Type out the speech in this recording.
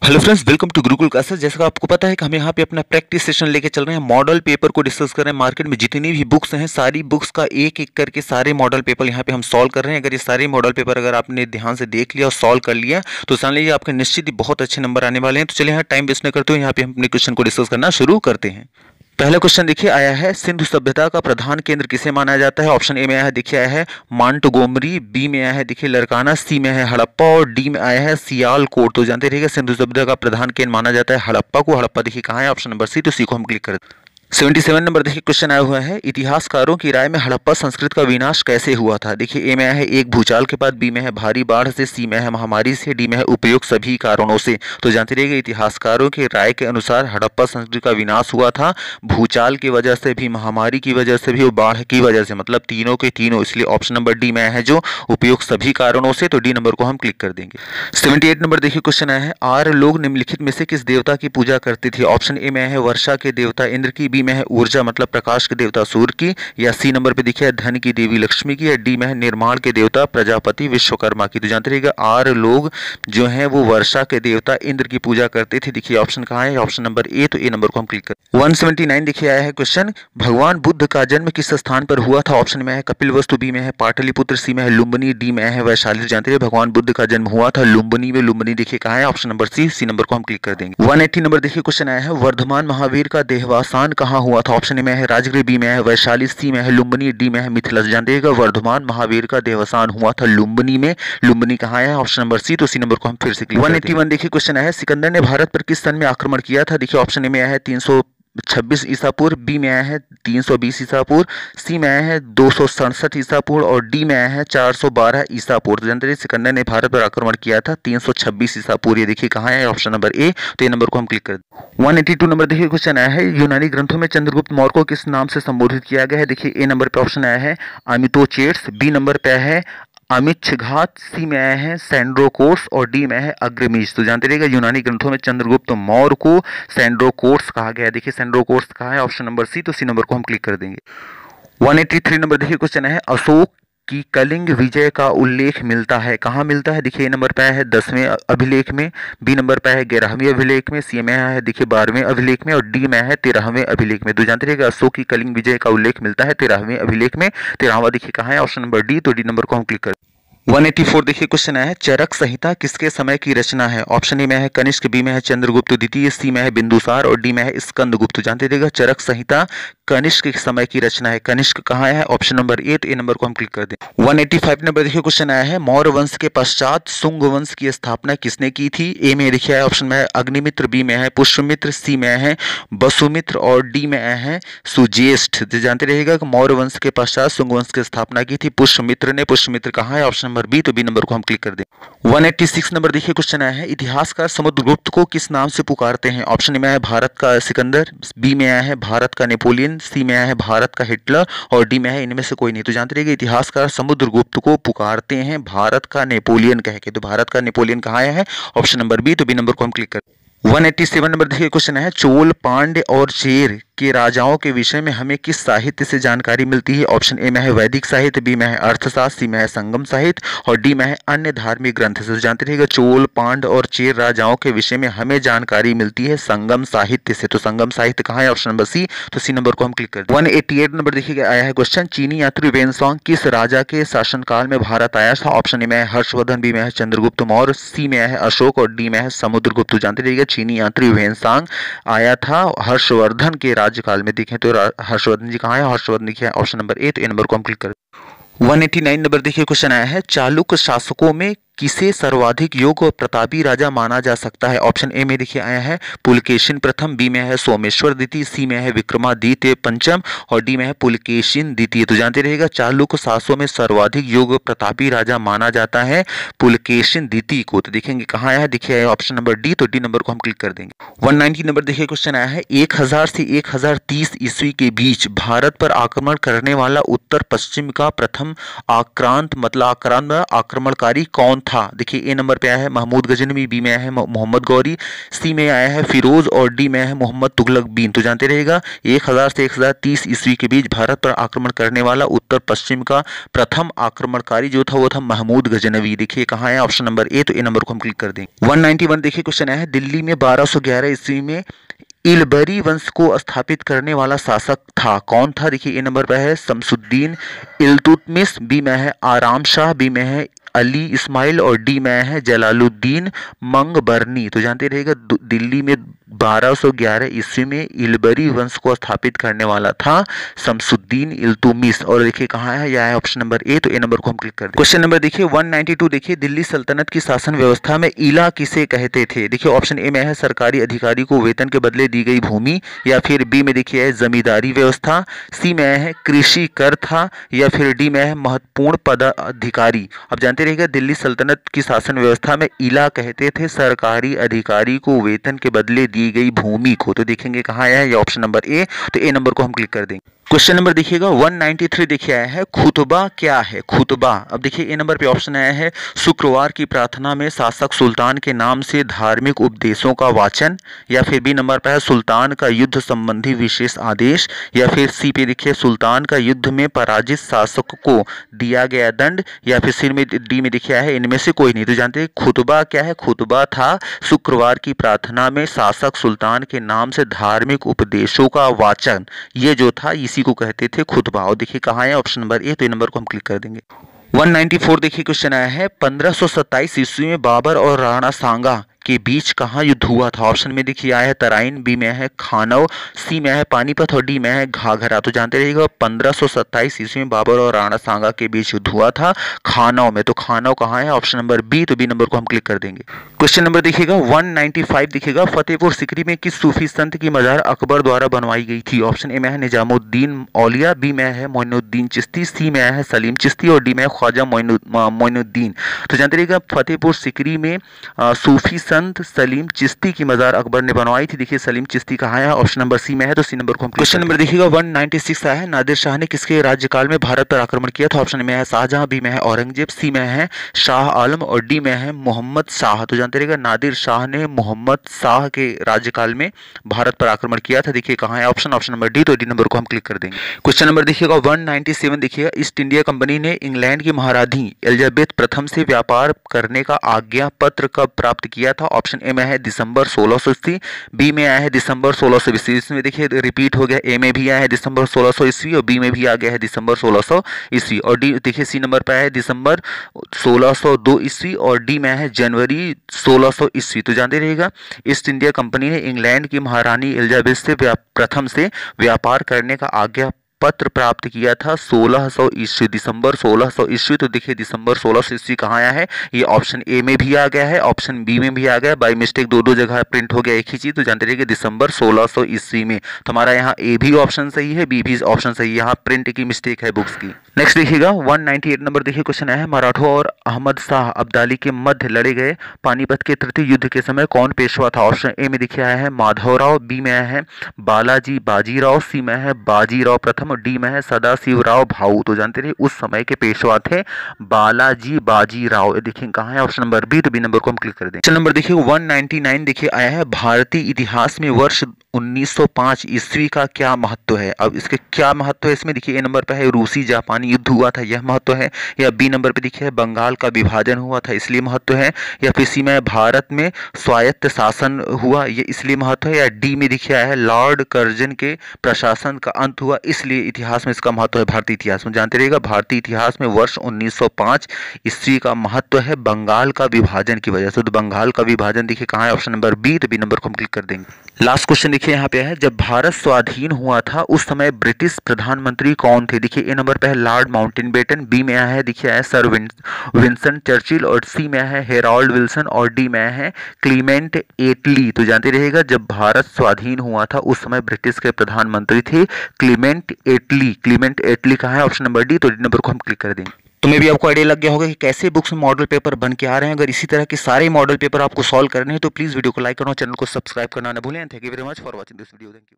Hello friends, welcome to Gurukul classes. जैसा कि आपको पता है कि हम यहाँ पे अपना प्रैक्टिस सेशन लेके चल रहे हैं, मॉडल पेपर को डिस्कस कर रहे हैं। मार्केट में जितनी भी बुक्स हैं, सारी बुक्स का एक एक करके सारे मॉडल पेपर यहाँ पे हम सॉल्व कर रहे हैं। अगर ये सारे मॉडल पेपर अगर आपने ध्यान से देख लिया और सॉल्व कर लिया तो समझ लीजिए आपके निश्चित ही बहुत अच्छे नंबर आने वाले हैं। तो चलिए यहाँ टाइम वेस्ट न करते हुए यहाँ पे हम अपने क्वेश्चन को डिस्कस करना शुरू करते हैं। पहला क्वेश्चन देखिए आया है, सिंधु सभ्यता का प्रधान केंद्र किसे माना जाता है। ऑप्शन ए में आया है, देखिए आया है मांटगोमरी, बी में आया है देखिए लरकाना, सी में है हड़प्पा और डी में आया है सियालकोट। तो जानते रहिएगा सिंधु सभ्यता का प्रधान केंद्र माना जाता है हड़प्पा को। हड़प्पा देखिए कहाँ है, ऑप्शन नंबर सी। तो सी को हम क्लिक करते हैं। 77 नंबर देखिए क्वेश्चन आया हुआ है, इतिहासकारों की राय में हड़प्पा संस्कृति का विनाश कैसे हुआ था। देखिए ए में आया है एक भूचाल के बाद, बी में है भारी बाढ़ से, सी में है महामारी से, डी में है उपयुक्त सभी कारणों से। तो जानते रहिएगा इतिहासकारों की राय के अनुसार हड़प्पा संस्कृति का विनाश हुआ था भूचाल की वजह से भी, महामारी की वजह से भी और बाढ़ की वजह से, मतलब तीनों के तीनों। इसलिए ऑप्शन नंबर डी में है जो उपयुक्त सभी कारणों से। तो डी नंबर को हम क्लिक कर देंगे। 78 नंबर देखिए क्वेश्चन आया है, आर्य लोग निम्नलिखित में से किस देवता की पूजा करते थे। ऑप्शन ए में है वर्षा के देवता इंद्र की, बी में है ऊर्जा मतलब प्रकाश के देवता सूर्य की, या सी नंबर पे देखिए धन की देवी लक्ष्मी की, या डी में है निर्माण के देवता प्रजापति विश्वकर्मा की। तो जानते रहिएगा आर्य लोग जो हैं वो वर्षा के देवता इंद्र की पूजा करते थे। देखिए ऑप्शन कहाँ है, ऑप्शन नंबर ए। तो ए नंबर को हम क्लिक करें। 179 देखिए आया है क्वेश्चन, भगवान बुद्ध का जन्म किस स्थान पर हुआ था। ऑप्शन में है कपिलवस्तु, बी में है पाटलिपुत्र, सी में है लुम्बिनी, डी में है वैशाली। जानते रहिए भगवान बुद्ध का जन्म हुआ था लुम्बिनी में। लुम्बिनी देखिए कहाँ है, option number C. C number को हम क्लिक कर देंगे। 180 नंबर देखिए क्वेश्चन आया है, वर्धमान महावीर का देहावसान कहाँ हुआ था। ऑप्शन में है राजगृह, बी में है वैशाली, सी में है लुम्बिनी, डी में है मिथिला। जानते वर्धमान महावीर का देहावसान हुआ था लुम्बिनी में। लुम्बिनी कहाँ है, ऑप्शन नंबर सी। तो सी नंबर को हम फिर से 181 देखिए क्वेश्चन है, सिकंदर ने भारत पर किस सन में आक्रमण किया था। देखिए ऑप्शन में आया है 326 ईसा पूर्व, बी में आया है 320 ईसा पूर्व, सी में आया है 267 ईसा पूर्व और डी में आया है 412 ईसा पूर्व। तो जानते सिकंदर ने भारत पर आक्रमण किया था 326 ईसा पूर्व। ये देखिए कहाँ है, ऑप्शन नंबर ए। तो ये नंबर को हम क्लिक कर दें। 182 नंबर देखिए क्वेश्चन आया है, यूनानी ग्रंथों में चंद्रगुप्त मौर्य को किस नाम से संबोधित किया गया है। देखिए ए नंबर पे ऑप्शन आया है अमितोचेट्स, बी नंबर पे है अमिच्छघात, सी में आया है सैंड्रोकोर्स और डी में है अग्रमीज। तो जानते रहिएगा यूनानी ग्रंथों में चंद्रगुप्त मौर्य को सैंड्रोकोर्स कहा गया है। देखिए सैंड्रोकोर्स कहा है, ऑप्शन नंबर सी। तो सी नंबर को हम क्लिक कर देंगे। 183 नंबर देखिए क्वेश्चन है, अशोक की कलिंग विजय का उल्लेख मिलता है, कहाँ मिलता है। देखिए ए नंबर पे है 10वें अभिलेख में, बी नंबर पे है 11वें अभिलेख में, सी में है देखिए 12वें अभिलेख में और डी में है 13वें अभिलेख में। तो जानते रहिएगा अशोक की कलिंग विजय का उल्लेख मिलता है 13वें अभिलेख में। 13वां देखिए कहाँ है, ऑप्शन नंबर डी। तो डी नंबर को हम क्लिक करें। 184 देखिए क्वेश्चन आया है, चरक संहिता किसके समय की रचना है। ऑप्शन ए में है कनिष्क, बी में है चंद्रगुप्त द्वितीय, सी में है बिंदुसार और डी में है स्कंदगुप्त। जानते रहिएगा चरक संहिता कनिष्क के समय की रचना है। कनिष्क कहाँ है, ऑप्शन नंबर ए। तो ए नंबर को हम क्लिक कर दें। 185 नंबर देखिए क्वेश्चन आया है, मौर्य वंश के पश्चात शुंग वंश की स्थापना किसने की थी। ए में देखिए ऑप्शन में है अग्निमित्र, बी में है पुष्यमित्र, सी में है वसुमित्र और डी में है सुज्येष्ठ। जानते रहिएगा मौर्य वंश के पश्चात शुंग वंश की स्थापना की थी पुष्यमित्र ने। पुष्यमित्र कहाँ है, ऑप्शन नंबर बी। तो बी नंबर को हम क्लिक कर दें। 186 नंबर देखिए क्वेश्चन आया है, इतिहासकार समुद्रगुप्त को किस नाम से पुकारते हैं। ऑप्शन में है भारत का सिकंदर, बी में आया है भारत का नेपोलियन, सी में आया है भारत का हिटलर और डी में है इनमें से कोई नहीं। तो जानते रहिए इतिहासकार समुद्रगुप्त को पुकारते हैं भारत का नेपोलियन कह के। तो भारत का नेपोलियन कहाँ है, ऑप्शन नंबर बी। तो बी नंबर को हम क्लिक करें। 187 नंबर देखिए क्वेश्चन है, चोल पांड्य और चेर के राजाओं के विषय में हमें किस साहित्य से जानकारी मिलती है। ऑप्शन ए में है वैदिक साहित्य, बी में है अर्थशास्त्र, सी में है संगम साहित्य और डी में है अन्य धार्मिक ग्रंथ से। जानते रहिएगा चोल पांड्य और चेर राजाओं के विषय में हमें जानकारी मिलती है संगम साहित्य से। तो संगम साहित्य कहाँ है, ऑप्शन नंबर सी। तो सी नंबर को हम क्लिक कर। 188 नंबर देखिएगा आया है क्वेश्चन, चीनी यात्री वेनसोंग किस राजा के शासनकाल में भारत आया था। ऑप्शन ए में है हर्षवर्धन, बी में है चंद्रगुप्त मौर्य, सी में है अशोक और डी में है समुद्रगुप्त। जानते रहिएगा चीनी यात्री वेनसोंग आया था हर्षवर्धन के राज्यकाल में। देखें तो हर्षवर्धन जी कहाँ है, हर्षवर्धन देखिए ऑप्शन नंबर ए। तो ए नंबर को हम क्लिक करें। 189 नंबर देखिए क्वेश्चन आया है, चालुक्य शासकों में किसे सर्वाधिक योग्य और प्रतापी राजा माना जा सकता है। ऑप्शन ए में देखिए आया है पुलकेशिन प्रथम, बी में है सोमेश्वर द्वितीय, सी में है विक्रमादित्य पंचम और डी में है पुलकेशिन द्वितीय। तो जानते रहिएगा चालुक्य शासकों में सर्वाधिक योग्य प्रतापी राजा माना जाता है पुलकेशिन द्वितीय को। तो देखेंगे कहाँ आया है, देखिए ऑप्शन नंबर डी। तो डी नंबर को हम क्लिक कर देंगे। 190 नंबर देखिए क्वेश्चन आया है, 1000 से 1030 ईस्वी के बीच भारत पर आक्रमण करने वाला उत्तर पश्चिम का प्रथम आक्रांत मतलब आक्रांत आक्रमणकारी कौन था? देखिए ए नंबर पे आया है महमूद गजनवी, बी में आया है मोहम्मद गौरी, सी में आया है फिरोज और डी में है मोहम्मद तुगलक बीन। तो जानते रहेगा 1000 से 1030 ईस्वी के बीच भारत पर आक्रमण करने वाला उत्तर पश्चिम का प्रथम आक्रमणकारी जो था वो था महमूद गजनवी। देखिए कहाँ है? Option number A. तो ए नंबर को हम क्लिक कर देंगे। 191 देखिए क्वेश्चन है, दिल्ली में 1211 ईस्वी में इलबरी वंश को स्थापित करने वाला शासक था, कौन था? देखिए ए नंबर पर है शमसुद्दीन इल्तुतमिश, बी में है आराम शाह, बी में है अली इस्माइल और डी में है जलालुद्दीन मंगबरनी। तो जानते रहेगा दिल्ली में 1211 ईस्वी में इलबरी वंश को स्थापित करने वाला था शमसुद्दीन इल्तुतमिश। और देखिए कहाँ है? यह है ऑप्शन नंबर ए। तो ए नंबर को हम क्लिक कर दें। क्वेश्चन नंबर देखिए 192 देखिए, दिल्ली सल्तनत की शासन व्यवस्था में इला किसे कहते थे? देखिए ऑप्शन ए में है सरकारी अधिकारी को वेतन के बदले दी गई भूमि, या फिर बी में देखिए है जमींदारी व्यवस्था, सी में है कृषि कर था, या फिर डी में है महत्वपूर्ण पदाधिकारी। अब जानते रहेगा दिल्ली सल्तनत की शासन व्यवस्था में इला कहते थे सरकारी अधिकारी को वेतन के बदले दी गई भूमि को। तो देखेंगे कहाँ आया है? ये ऑप्शन नंबर ए। तो ए नंबर को हम क्लिक कर देंगे। क्वेश्चन नंबर देखिएगा 193 देखिए आया है, खुतबा क्या है? खुतबा। अब देखिए ए नंबर पे ऑप्शन आया है शुक्रवार की प्रार्थना में शासक सुल्तान के नाम से धार्मिक उपदेशों का वाचन, या फिर बी नंबर पे है सुल्तान का युद्ध संबंधी विशेष आदेश, या फिर सी पे देखिए सुल्तान का युद्ध में पराजित शासक को दिया गया दंड, या फिर सी में डी में देखिए है इनमें से कोई नहीं। तो जानते हैं खुतबा क्या है? खुतबा था शुक्रवार की प्रार्थना में शासक सुल्तान के नाम से धार्मिक उपदेशों का वाचन, ये जो था इसी को कहते थे खुतबा। और देखिए कहाँ है? Option number A. तो ये नंबर को हम क्लिक कर देंगे। 194 देखिए क्वेश्चन आया है, 1527 ईस्वी में बाबर और राणा सांगा के बीच कहाँ युद्ध हुआ था? ऑप्शन में देखिए आया है तराइन, बी में है खानव, सी में है पानीपत और डी में है घाघरा। तो जानते रहिएगा 1527 ईस्वी में बाबर और राणा सांगा के बीच युद्ध हुआ था खानव में। तो खानव कहाँ है? Option number B. तो बी नंबर को हम क्लिक कर देंगे। क्वेश्चन नंबर देखिएगा 195 देखिएगा, फतेहपुर सिकरी में किस सूफी संत की मजार अकबर द्वारा बनवाई गई थी? ऑप्शन ए में है निजामुद्दीन औलिया, बी में है मोइनुद्दीन चिश्ती, सी में है सलीम चिश्ती और डी में है ख्वाजा मोइनुद्दीन। तो जानते रहिएगा फतेहपुर सिकरी में सूफी संत सलीम चिश्ती की मजार अकबर ने बनवाई थी। देखिए सलीम चिश्ती कहाँ है? ऑप्शन नंबर सी में है। तो सी नंबर को हम क्वेश्चन नंबर देखिएगा 196 आया है, नादिर शाह ने किसके राज्यकाल में भारत पर आक्रमण किया था? ऑप्शन में है शाहजहां, बी में है औरंगजेब, सी में है शाह आलम और डी में है मोहम्मद शाह। तो जानते रहिएगा नादिर शाह ने मोहम्मद शाह के राज्यकाल में भारत पर आक्रमण किया था। देखिए कहाँ है? Option number D. तो डी नंबर को हम क्लिक कर देंगे। क्वेश्चन नंबर देखिएगा 197 देखिएगा, ईस्ट इंडिया कंपनी ने इंग्लैंड की महारानी एलिजाबेथ प्रथम से व्यापार करने का आज्ञा पत्र कब प्राप्त किया था? ऑप्शन ए में है दिसंबर 1680, बी में आया है दिसंबर 1620। इसमें देखिए रिपीट हो गया, ए में भी आया है दिसंबर 1600 ईस्वी और बी में भी आ गया है दिसंबर 1600 ईस्वी, और डी देखिए सी नंबर पर आया है दिसंबर 1602 ईस्वी और डी में है जनवरी 1600 ईस्वी। तो जानते रहिएगा ईस्ट इंडिया कंपनी ने इंग्लैंड की महारानी एलिजाबेथ से प्रथम से व्यापार करने का आज्ञा पत्र प्राप्त किया था 1600 ईस्वी, दिसंबर 1600 ईस्वी। तो देखिए दिसंबर 1600 ईस्वी कहाँ आया है? ये ऑप्शन ए में भी आ गया है, ऑप्शन बी में भी आ गया, बाय मिस्टेक दो जगह प्रिंट हो गया एक ही चीज। तो जानते रहिए कि दिसंबर 1600 ईस्वी में। तो हमारा यहाँ ए भी ऑप्शन सही है, बी भी ऑप्शन सही है, यहाँ प्रिंट की मिस्टेक है बुक्स की। नेक्स्ट देखिएगा 198 नंबर देखिए क्वेश्चन है, मराठों और अहमद शाह अब्दाली के मध्य लड़े गए पानीपत के तृतीय युद्ध के समय कौन पेशवा था? ऑप्शन ए में देखिए आया है माधवराव, बी में आया है बालाजी बाजीराव, सी में है बाजीराव प्रथम और डी में है सदाशिवराव भाऊ। तो जानते रहिए उस समय के पेशवा थे बालाजी बाजीराव। देखिए कहाँ है? Option number B. तो बी नंबर को हम क्लिक कर दें। क्वेश्चन नंबर देखिए 199 देखिए आया है, भारतीय इतिहास में वर्ष 1905 ईस्वी का क्या महत्व है? अब इसके क्या महत्व है इसमें देखिए ए नंबर पर है रूसी जापानी युद्ध हुआ था, यह महत्व है, या बी नंबर पे देखिए बंगाल का विभाजन हुआ था इसलिए महत्व है, या फिर सी में भारत में स्वायत्त शासन हुआ ये इसलिए महत्व है, या डी में देखिए आया है लॉर्ड कर्जन के प्रशासन का अंत हुआ इसलिए इतिहास में इसका महत्व है। भारतीय इतिहास में जानते रहिएगा भारतीय इतिहास में वर्ष 1905 ईस्वी का महत्व है बंगाल का विभाजन की वजह से। तो बंगाल का विभाजन देखिए कहाँ है? Option number B. तो बी नंबर को हम क्लिक कर देंगे। लास्ट क्वेश्चन देखिए यहाँ पे है, जब भारत स्वाधीन हुआ था उस समय ब्रिटिश प्रधानमंत्री कौन थे? देखिए ए नंबर पे है लॉर्ड माउंटेनबेटन, बी में आया है देखिए आया सर विंस्टन चर्चिल और सी में है हेराल्ड विल्सन और डी में है क्लीमेंट एटली। तो जानते रहिएगा जब भारत स्वाधीन हुआ था उस समय ब्रिटिश के प्रधानमंत्री थे क्लीमेंट एटली। क्लीमेंट एटली कहाँ है? Option number D. तो डी नंबर को हम क्लिक कर देंगे। तो मे भी आपको आइडिया लग गया होगा कि कैसे बुक्स में मॉडल पेपर बन के आ रहे हैं। अगर इसी तरह के सारे मॉडल पेपर आपको सॉल्व करने हैं तो प्लीज वीडियो को लाइक करना, चैनल को सब्सक्राइब करना ना भूलें। Thank you very much for watching this video. Thank you.